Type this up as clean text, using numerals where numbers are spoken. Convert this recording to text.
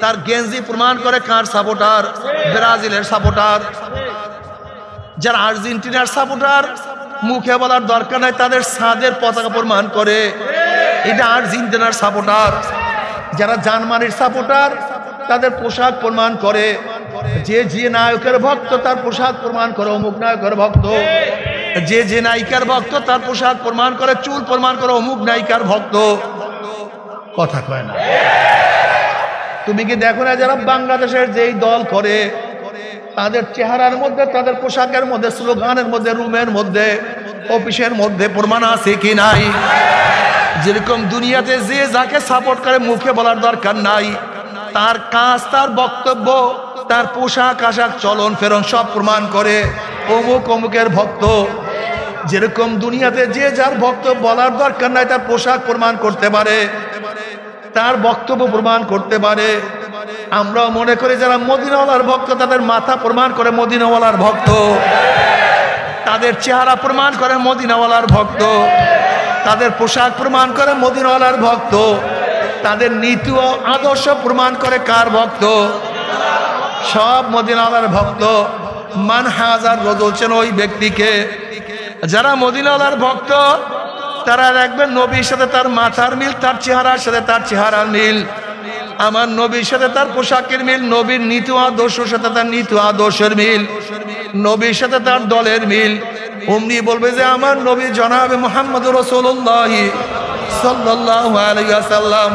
তার গেঞ্জি প্রমাণ করে কার সাপোর্টার? ব্রাজিলের সাপোর্টার। যারা আর্জেন্টিনার সাপোর্টার মুখে বলার দরকার নাই, তাদের ছাদের পতাকা প্রমাণ করে এটা আর্জেন্টিনার সাপোর্টার। যারা জার্মানির সাপোর্টার তাদের পোশাক প্রমাণ করে, যে যে নায়কের ভক্ত তার পোশাক প্রমাণ করে অমুক নায়কের ভক্ত, যে যে নায়িকার ভক্ত তার পোশাক প্রমাণ করে, চুল প্রমাণ করে অমুক নায়িকার ভক্ত। কথা কয় না। তুমি কি দেখো না যারা বাংলাদেশের যেই দল করে তাদের চেহারার মধ্যে, তাদের পোশাকের মধ্যে, স্লোগানের মধ্যে, রুমের মধ্যে, অফিসের মধ্যে প্রমাণ আছে কি নাই? যেরকম দুনিয়াতে যে যাকে সাপোর্ট করে মুখে বলার দরকার নাই, তার কাজ, তার বক্তব্য, তার পোশাক আশাক, চলন ফেরন সব প্রমাণ করে অমুক অমুকের ভক্ত। যেরকম দুনিয়াতে যে যার বক্তব্য বলার দরকার নাই, তার পোশাক প্রমাণ করতে পারে, তার বক্তব্য প্রমাণ করতে পারে। আমরাও মনে করি যারা মদিনাওয়ালার ভক্ত তাদের মাথা প্রমাণ করে মদিনাওয়ালার ভক্ত, তাদের চেহারা প্রমাণ করে মদিনাওয়ালার ভক্ত, তাদের পোশাক প্রমাণ করে মদিনাওয়ালার ভক্ত, তাদের নীতি ও আদর্শ প্রমাণ করে কার ভক্ত? সব মদিনাওয়ালার ভক্ত। মান হাজার রোজেন ওই ব্যক্তিকে। যারা মদিনাওয়ালার ভক্ত তারা দেখবেন নবীর সাথে তার মাথার মিল, তার চেহারার সাথে তার চেহারার মিল, আমার নবীর সাথে তার পোশাকের মিল, নবীর নীতি আদর্শের সাথে তার নীতি আদর্শের মিল, নবীর সাথে তার দলের মিল। অমনি বলবে যে আমার নবী জনাবে মুহাম্মদুর রাসূলুল্লাহ সাল্লাল্লাহু আলাইহি ওয়াসাল্লাম